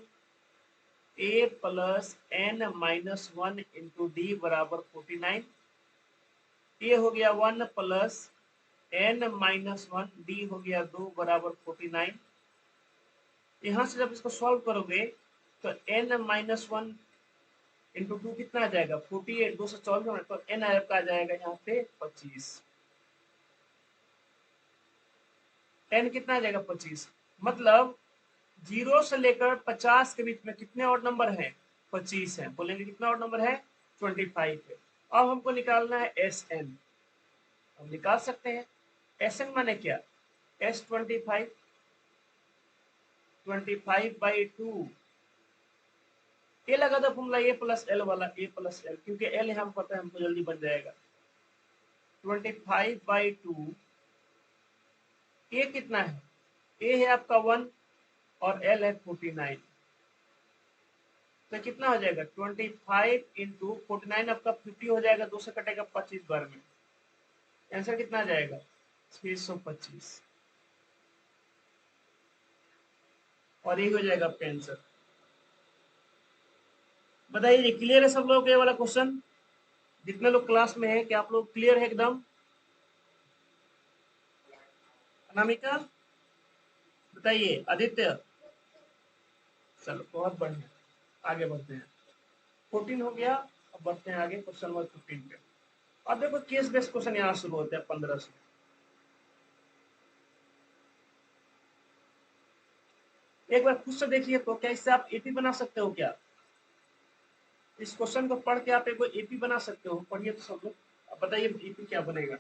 a plus n minus 1 into D बराबर 49, ये हो गया 1 प्लस n माइनस 1, डी हो गया 2 बराबर 49। यहाँ से जब इसको सॉल्व करोगे तो n माइनस 1 इंटू 2 कितना आ जाएगा, 48, 2 से 24, तो n आपका आ जाएगा यहाँ पे 25, n कितना आ जाएगा 25, मतलब 0 से लेकर 50 के बीच में कितने ऑड नंबर हैं, 25 है, बोलेंगे कितना ऑड नंबर है, 25 है। अब हमको निकालना है एस एन, हम निकाल सकते हैं, एस एन माने क्या, एस 25, 25/2, ये लगा था फॉर्मूला ए प्लस एल वाला, ए प्लस एल, क्योंकि एल यहाँ पता है हमको जल्दी बन जाएगा, 25/2, ए कितना है, ए है आपका 1 और एल है 49, तो कितना हो जाएगा 25 इंटू 49, आपका 50 हो जाएगा, 2 से कटेगा 25 बार में, आंसर कितना आ जाएगा 625, और ये हो जाएगा आपका आंसर। बताइए क्लियर है सब लोग को ये वाला क्वेश्चन, जितने लोग क्लास में है, क्या आप लोग क्लियर है एकदम, अनामिका बताइए, आदित्य, चलो बहुत बढ़िया, आगे बढ़ते हैं, 14 हो गया, अब बढ़ते हैं आगे क्वेश्चन नंबर 15 पे। अब देखो केस बेस्ड क्वेश्चन यहाँ शुरू होते हैं 15 से, एक बार खुद से देखिए तो क्या इससे आप एपी बना सकते हो क्या, इस क्वेश्चन को पढ़ के आप एक एपी बना सकते हो। पढ़िए तो सब लोग, अब बताइए एपी क्या बनेगा।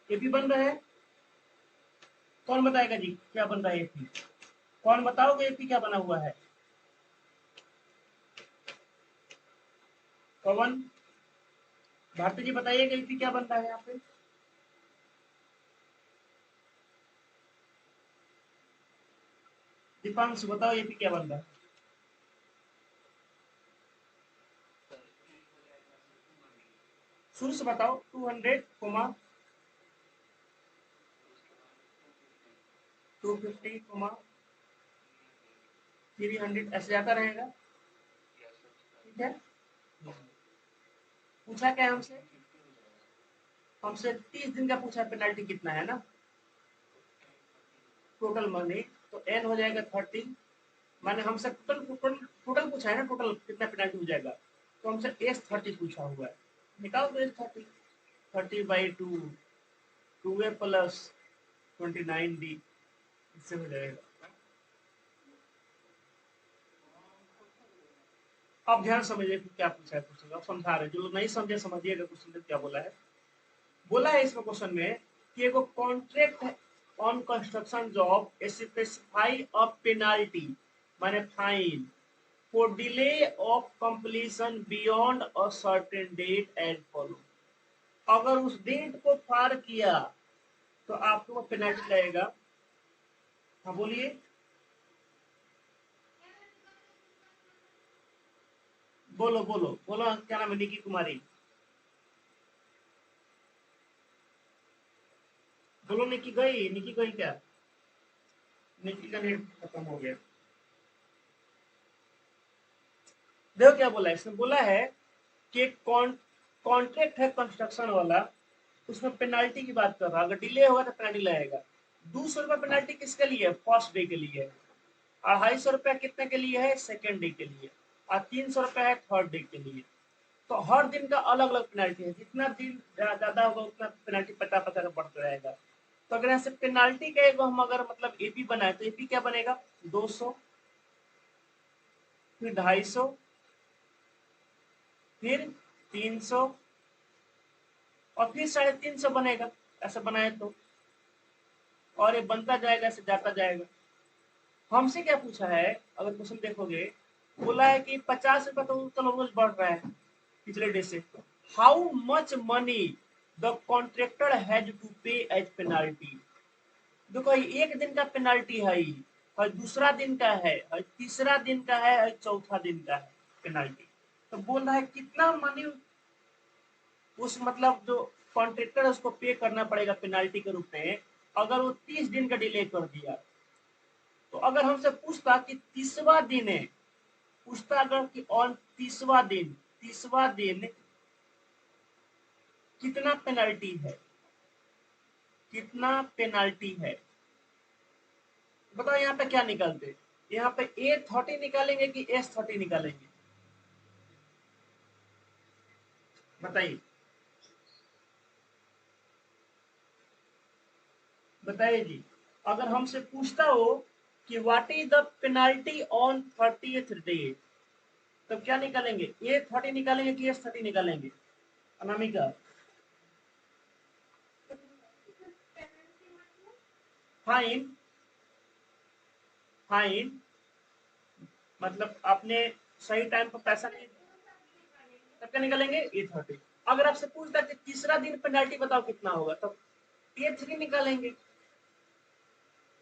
एपी बन रहा है, कौन बताएगा जी क्या बन रहा है एपी? कौन बताओगे एपी क्या बना हुआ है? पवन, भारती जी बताइएगा एपी क्या बन रहा है यहाँ पे? दीपांशु बताओ एपी क्या बन रहा है? शुरू से बताओ। 200 कोमा 250 कोमा 300 ऐसे जाता रहेगा। ठीक है, पूछा क्या है हमसे? हमसे 30 दिन का पूछा, पेनल्टी कितना है ना, टोटल मनी। तो एन हो जाएगा 30, माने हमसे टोटल टोटल टोटल पूछा है ना, टोटल कितना पेनल्टी हो जाएगा। तो हमसे एस 30 पूछा हुआ है, निकाल दो एस 30। 30/2 2a प्लस 29d, इससे हो जाएगा। अब ध्यान समझिए कि क्या पूछा है क्वेश्चन, आप समझा रहे, जो लोग नहीं समझे समझिएगा क्वेश्चन में क्या बोला है। बोला है इसमें क्वेश्चन में कि एगो contract on construction job specify a penalty, माने fine, for delay of completion beyond a certain date and follow. अगर उस डेट को पार किया तो आपको पेनल्टी लगेगा। हाँ बोलिए, बोलो बोलो बोलो, क्या नाम है? निकी कुमारी, बोलो। निकी गई? निकी गई क्या? निकी का नेट खत्म हो गया। देखो क्या बोला है इसने, बोला है कि कॉन्ट्रैक्ट है कंस्ट्रक्शन वाला, उसमें पेनाल्टी की बात कर रहा है। अगर डिले होगा तो पेनाल्टी लगेगा। 200 रुपया पेनाल्टी किसके लिए है? फर्स्ट डे के लिए है। 250 रुपया कितने के लिए है? सेकेंड डे के लिए। और 300 रुपया है थर्ड डे के लिए। तो हर दिन का अलग अलग पेनाल्टी है, जितना दिन ज्यादा होगा उतना पेनाल्टी 50-50 बढ़ता रहेगा। तो अगर ऐसे पेनाल्टी का एक हम अगर मतलब एपी बनाए तो एपी क्या बनेगा? 200, फिर 250, फिर 300, और फिर 350 बनेगा। ऐसा बनाए तो, और ये बनता जाएगा, ऐसे जाता जाएगा। हमसे क्या पूछा है, अगर क्वेश्चन देखोगे, बोला है कि 50 रुपया तो चलो रोज बढ़ रहा है पिछले डे से। How much money the contractor has to pay as penalty. देखो एक दिन का पेनाल्टी है, और दूसरा दिन का है, और तीसरा दिन का है, और चौथा दिन का है पेनाल्टी। तो बोल रहा है कितना मनी उस मतलब जो कॉन्ट्रेक्टर है उसको पे करना पड़ेगा पेनाल्टी के रूप में, अगर वो 30 दिन का डिले कर दिया। तो अगर हमसे पूछता कि तीसवा दिन है, पूछता अगर कि ऑन तीसवा दिन कितना पेनल्टी है, कितना पेनल्टी है, बताओ यहाँ पे क्या निकालते? यहाँ पे A30 निकालेंगे कि S30 निकालेंगे? बताइए, बताइए जी। अगर हमसे पूछता हो कि what is the penalty on 30th day, तब क्या निकालेंगे? A30 निकालेंगे कि S30 निकालेंगे? अनामिका, फाइन, फाइन मतलब आपने सही टाइम पर पैसा नहीं, तब क्या निकालेंगे A30। अगर आपसे पूछता है कि तीसरा दिन पेनल्टी बताओ कितना होगा, तब A3 निकालेंगे।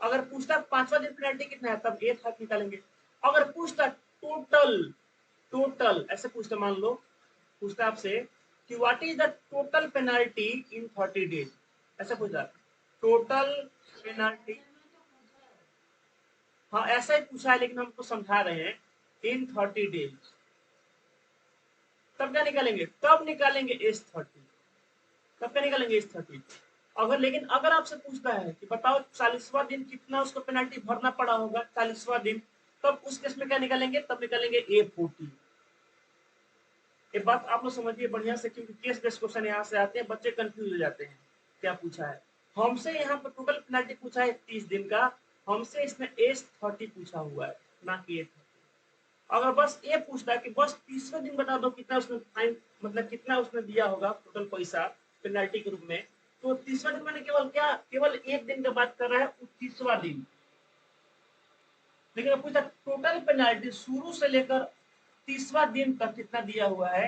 अगर पूछता पांचवा दिन पेनल्टी कितना है, तब A5 निकालेंगे। अगर पूछता टोटल टोटल ऐसे पूछता, मान लो पूछता आपसे कि what is the total penalty in 30 days, ऐसा पूछा टोटल पेनल्टी। हाँ ऐसा ही पूछा है, लेकिन हमको समझा रहे हैं इन 30 डेज, तब क्या निकालेंगे, तब निकालेंगे S30। तब क्या निकालेंगे S30। अगर लेकिन अगर आपसे पूछता है कि बताओ 40वां दिन कितना उसको पेनल्टी भरना पड़ा होगा 40वां दिन, तब उस केस में क्या निकालेंगे, तब निकालेंगे A40। ये बात आप लोग समझिए बढ़िया से, क्योंकि केस बेस्ड क्वेश्चन यहाँ से आते हैं, बच्चे कंफ्यूज हो जाते हैं क्या पूछा है। हमसे यहाँ पर टोटल पेनल्टी पूछा है 30 दिन का, हमसे इसमें S30 पूछा हुआ है, ना कि A30। अगर बस ये पूछता है कि बस तीसरे दिन बता दो कितना उसने फाइन, मतलब कितना उसने दिया होगा टोटल पैसा पेनल्टी के रूप में, तो तीसरा दिन मैंने केवल क्या, केवल एक दिन का बात कर रहा है, 30वां दिन। लेकिन पूछा टोटल पेनल्टी शुरू से लेकर 30वां दिन तक कितना दिया हुआ है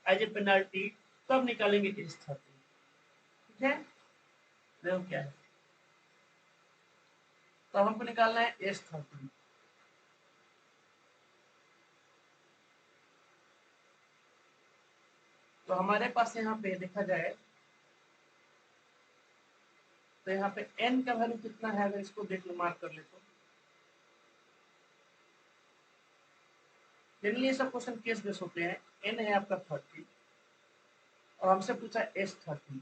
एज ए पेनल्टी, तब निकालेंगे S30। ठीक है, देखो क्या है, तब हमको निकालना है S30। तो हमारे पास यहाँ पे देखा जाए तो यहाँ पे n का वैल्यू कितना है, अगर इसको देख लो, मार्क कर ले तो जनरली ये सब क्वेश्चन केस बेस होते हैं। n है आपका 30 और हमसे पूछा S30,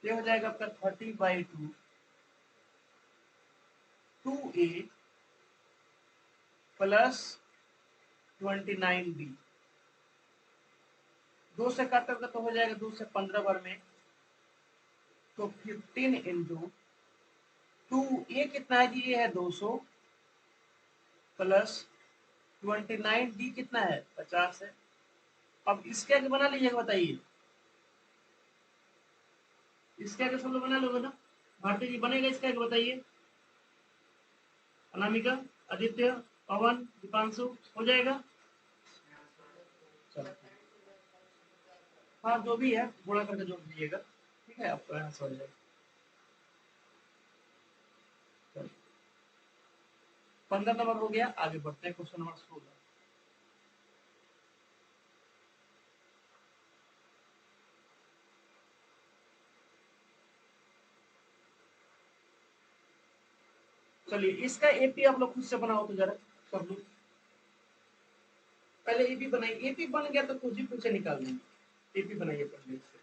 ये हो जाएगा आपका 30/2 2a प्लस 29b। 2 से काट करके तो हो जाएगा 2 से 15 बार में, तो 15 इंटू 2, ये कितना है जी, ये है 200 प्लस 29d कितना है 50 है। अब इसके आगे बना लीजिएगा, बताइए इसके आगे सब लोग बना लोगे ना, भारती जी बनेगा इसके आगे, बताइए अनामिका, आदित्य, पवन, दीपांशु, हो जाएगा। चलो हाँ जो भी है गुणा करके जोड़ दीजिएगा, ठीक है, आपको यहाँ से हो जाएगा। 15 नंबर हो गया, आगे बढ़ते हैं क्वेश्चन नंबर 16। चलिए इसका एपी आप लोग खुद से बनाओ तो जरा, सब लोग पहले एपी बनाइए, एपी बन गया तो कुछ ही कुछ निकाल देंगे, एपी बनाइए पहले इससे।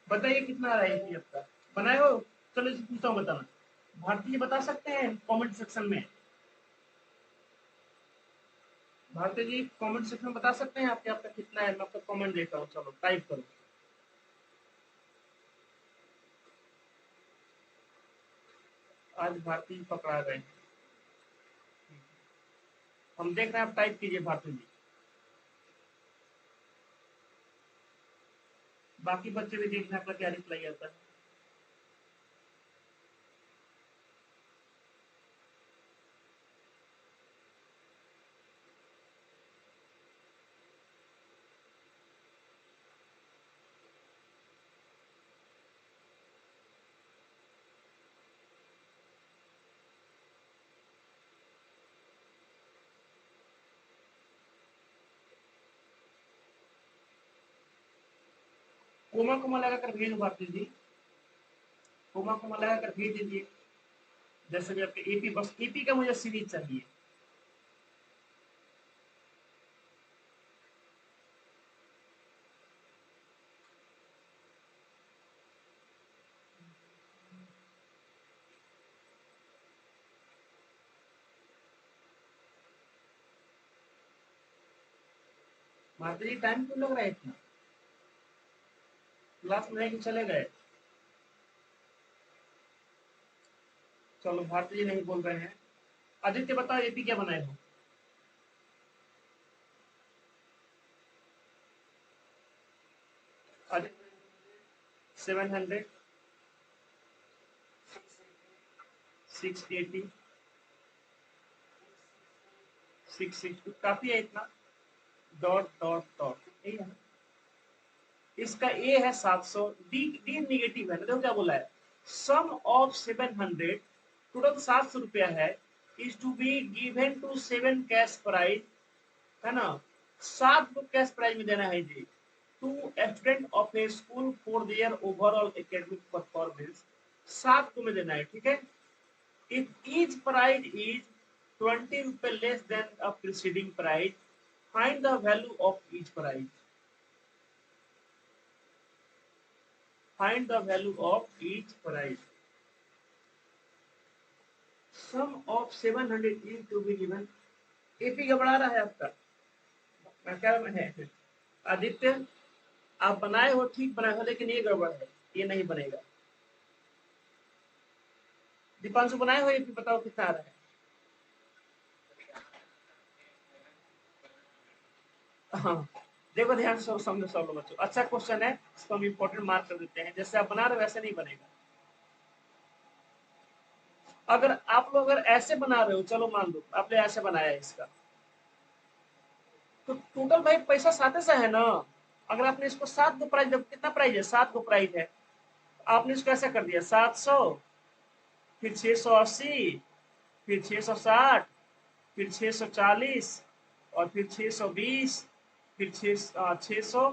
बताइए कितना आ रहा है एपी आपका, बनाए हो। चलो इसे पूछता हूँ, बताना। भारतीय बता सकते हैं कमेंट सेक्शन में, भारती जी कमेंट सेक्शन में बता सकते हैं आपके, आपका कितना है, मैं आपका कमेंट देता हूँ, चलो टाइप करो। आज भारती जी पकड़ा गए, हम देख रहे हैं, आप टाइप कीजिए भारती जी। बाकी बच्चे भी देखना आपका क्या रिप्लाई आता है। कोमा कोमा लगा कर भेज भारती जी, कोमा कोमा लगा कर भेज दीजिए। जैसे भी आपके एपी, बस एपी का मुझे सीरीज चाहिए। भारती जी टाइम क्यों लग रहा है इतना? क्लास में कि चले गए? चलो भारती जी नहीं बोल रहे हैं। आदित्य बताओ एपी क्या बनाए हो? आदित्य 700, 680, 660, काफी है इतना। डॉट डॉट डॉट, यही है ना? इसका ए है 700, डी डी निगेटिव है ना, देखो क्या बोला है, सम ऑफ 700, टोटल 700 रुपया है, is to be given to 7 cash prize, है ना? 7 को कैश प्राइज में देना है जी, to student of a school for their overall academic performance, 7 को में देना है, ठीक है? इफ ईच प्राइज इज 20 रुपए less than a preceding prize, find the value of each prize, find the value of each price, sum of 700 is to be given। AP घबरा रहा है आपका, मैं क्या है आदित्य, आप बनाए हो, ठीक बनाए हो, लेकिन ये गड़बड़ है, ये नहीं बनेगा। दीपांशु बनाए हो एपी, बताओ कितना आ रहा है? हाँ, देखो ध्यान से समझो सब लोग बच्चों, अच्छा क्वेश्चन है, इसको हम इंपॉर्टेंट मार्क कर देते हैं। जैसे आप बना रहे हो वैसे नहीं बनेगा। अगर आप लोग अगर ऐसे बना रहे हो, चलो मान लो आपने ऐसे बनाया है इसका, तो टोटल भाई पैसा 7 है ना। अगर आपने इसको 7 को प्राइस, कितना प्राइस है, 7 को प्राइस है, आपने इसको ऐसा कर दिया 700, फिर 680, फिर 660, फिर 640, और फिर 620, फिर 600,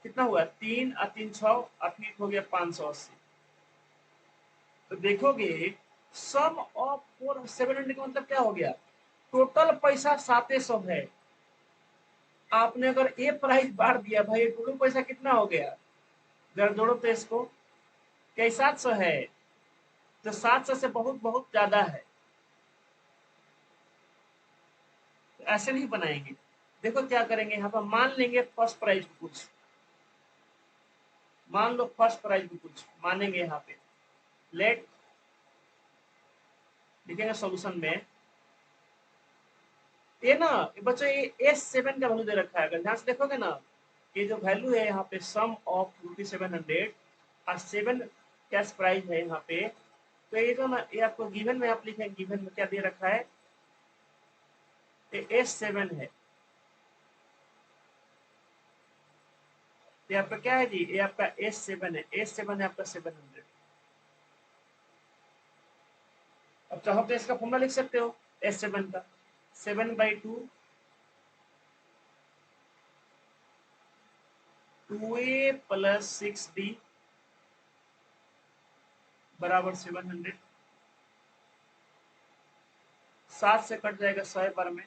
कितना हुआ, 3 3 6, और फिर हो गया 580। तो देखोगे सम ऑफ 700 का मतलब क्या हो गया, टोटल पैसा 700 है। आपने अगर ए प्राइस बांट दिया भाई, टोटल पैसा कितना हो गया, जरा जोड़ो तो इसको, क्या 700 है? तो 700 से बहुत बहुत ज्यादा है, तो ऐसे नहीं बनाएंगे। देखो क्या करेंगे, यहाँ पर मान लेंगे फर्स्ट प्राइज को कुछ, मान लो फर्स्ट प्राइज को कुछ मानेंगे, यहाँ पे लेट लिखेंगे सॉल्यूशन में, ये ना बच्चों, ये S7 का वैल्यू दे रखा है, अगर ध्यान से देखोगे ना, ये जो वैल्यू है यहाँ पे सम ऑफ ₹700 और 7 कैश प्राइस है यहाँ पे, तो ये जो ना, ये आपको गिवन में आप लिखेंगे, गिवन में क्या दे रखा है, ये S7 है। ये आपका क्या है जी, ये आपका S7 है, S7 है आपका 700। अब चाहो तो इसका फॉर्मूला लिख सकते हो S7 का, 7/2 2a + 6b बराबर 700। 7 से कट जाएगा 100 बार में,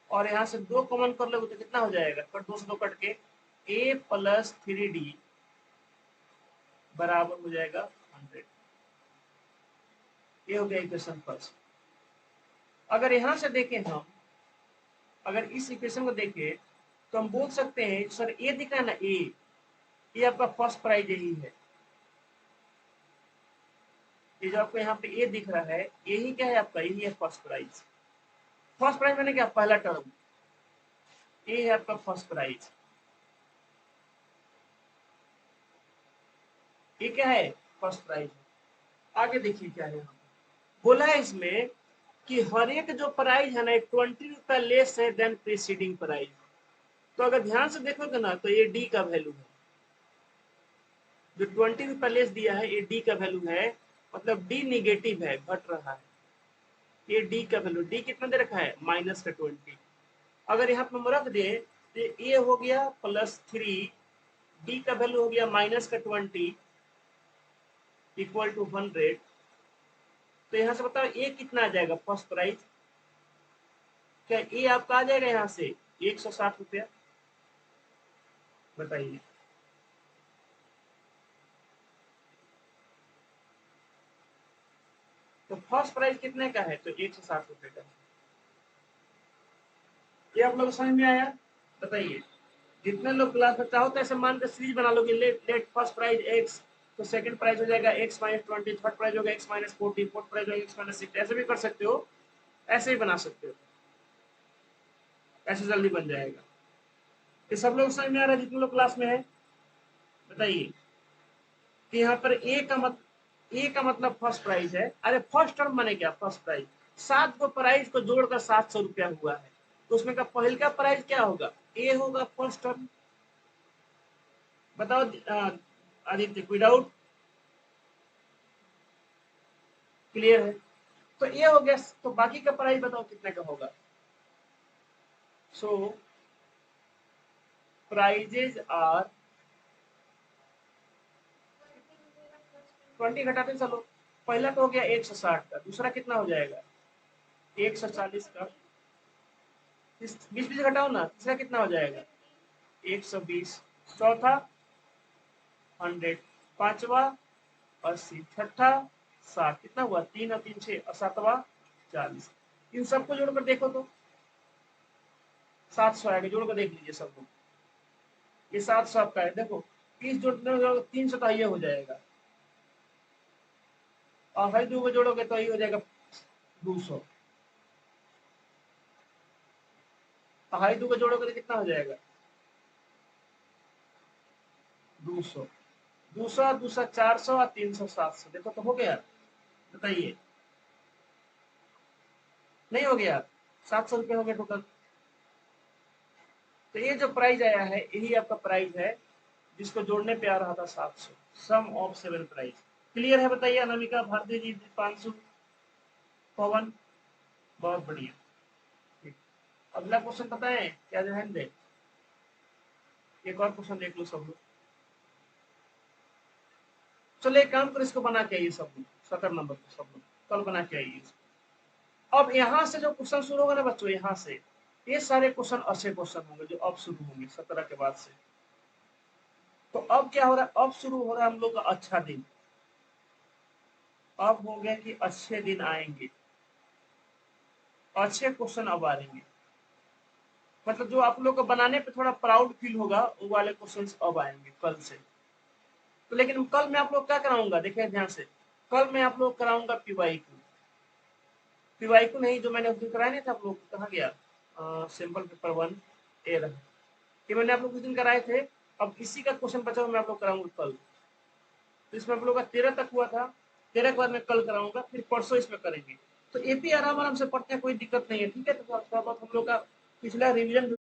और यहाँ से 2 कॉमन कर लोगे तो कितना हो जाएगा, कट 2 से 2 कट के a + 3d बराबर हो जाएगा 100। ये हो गया इक्वेशन फर्स्ट। अगर यहाँ से देखें हम, अगर इस इक्वेशन को देखें, तो हम बोल सकते हैं सर, ए दिख रहा है ना, ये आपका फर्स्ट प्राइज यही है, ये जो आपको यहाँ पे ए दिख रहा है, यही क्या है आपका, यही है फर्स्ट प्राइज। फर्स्ट प्राइज मैंने क्या, पहला टर्म, ये है आपका फर्स्ट प्राइज। ये क्या है, फर्स्ट प्राइज। आगे देखिए क्या है, यहाँ पे बोला है इसमें कि हर एक जो प्राइज है ना 20 रुपया लेस है देन प्रीसीडिंग प्राइज। तो अगर ध्यान से देखोगे ना तो ये डी का वैल्यू है, जो 20 रुपया लेस दिया है ये डी का वैल्यू है, मतलब डी निगेटिव है, घट रहा है। ये डी का वैल्यू, डी कितना दे रखा है, -20। अगर यहाँ पे हम रख दे तो ये हो गया +3, डी का वैल्यू हो गया -20 इक्वल टू 100। तो यहाँ से बताओ ए कितना आ जाएगा फर्स्ट प्राइज, क्या ए आपका आ जाएगा यहाँ से 160 रुपया, बताइए। तो फर्स्ट प्राइस कितने का है, तो 160 रुपए का। ये आप लोग समझ में आया, बताइए। जितने लोग क्लास में चाहो तो ऐसे मान के सीरीज बना लोगे, लेट फर्स्ट प्राइज एक्स, तो सेकंड प्राइज हो जाएगा x-20, थर्ड प्राइज होगा x-40, फोर्थ प्राइज होगा x-60, ऐसे भी कर सकते हो, ऐसे ही बना सकते हो, ऐसे जल्दी बन जाएगा। ये सब लोग समझ में आ रहा है जितने लोग क्लास में है, बताइए। कि यहाँ पर ए का मतलब फर्स्ट प्राइज है। अरे फर्स्ट टर्म माने क्या, फर्स्ट प्राइज, 7 को प्राइज को जोड़कर 700 रुपया हुआ है, तो उसमें का पहले का प्राइज क्या होगा, ए होगा फर्स्ट टर्म। बताओ आदित्य, कोई डाउट, क्लियर है। तो ये हो गया, तो बाकी का प्राइस बताओ कितने का होगा। सो प्राइजेज आर 20 घटाते चलो, पहला तो हो गया 160 का, दूसरा कितना हो जाएगा 140 का, 20 घटाओ ना, तीसरा कितना हो जाएगा 120, चौथा 100, पांचवा 80, छठा 60, कितना हुआ 3 और 3 6, और सातवा 40। इन सबको जोड़कर देखो तो 700 आएगा, जोड़कर देख लीजिए सब लोग, ये 700 आपका है। देखो 30 जोड़ने 300 तो ये हो जाएगा, और भाई 2 को जोड़ोगे तो ये हो जाएगा 200, हाई 2 को जोड़ोगे तो कितना हो जाएगा 200, 200 200 400 और 300 700, देखो तो हो गया, बताइए। नहीं हो गया, 700 रुपये हो गए टोटल। तो ये जो प्राइस आया है यही आपका प्राइस है, जिसको जोड़ने पे आ रहा था 700, सम ऑफ 7 प्राइस। क्लियर है, बताइए अनामिका, भारती जी, दीपांशु, पवन, बहुत बढ़िया। ठीक, अगला क्वेश्चन बताएं क्या, ध्यान दे, एक और क्वेश्चन देख लो सब लोग। चलो एक काम करो, इसको बना के आइए सब लोग, 17 नंबर को सब लोग कल बना के आइए इसको। अब यहाँ से जो क्वेश्चन शुरू होगा ना बच्चों, यहाँ से ये सारे क्वेश्चन अच्छे क्वेश्चन होंगे जो अब शुरू होंगे 17 के बाद से। तो अब क्या हो रहा है, अब शुरू हो रहा है हम लोग का अच्छा दिन। अब हो गया कि अच्छे दिन आएंगे, अच्छे क्वेश्चन अब आएंगे, मतलब जो आप लोग को बनाने पे थोड़ा प्राउड फील होगा, वो वाले क्वेश्चन अब आएंगे कल से। तो लेकिन कल मैं आप लोग क्या कराऊंगा, देखिए ध्यान से, कल मैं आप लोग कराऊंगा पीवाईक्यू। पीवाईक्यू नहीं, जो मैंने उस दिन कराया नहीं था आप लोग, कहाँ गया, सिंपल पेपर 1 ए रहा, ये मैंने आप लोग कुछ दिन कराए थे। अब इसी का क्वेश्चन बचा हुआ मैं आप लोग कराऊंगा कल। तो इसमें आप लोग का 13 तक हुआ था, 13 के बाद मैं कल कराऊंगा, फिर परसों इसमें करेंगे। तो एपी आराम आराम से पढ़ते हैं, कोई दिक्कत नहीं है, ठीक है। तो थोड़ा बहुत हम लोग का पिछला रिविजन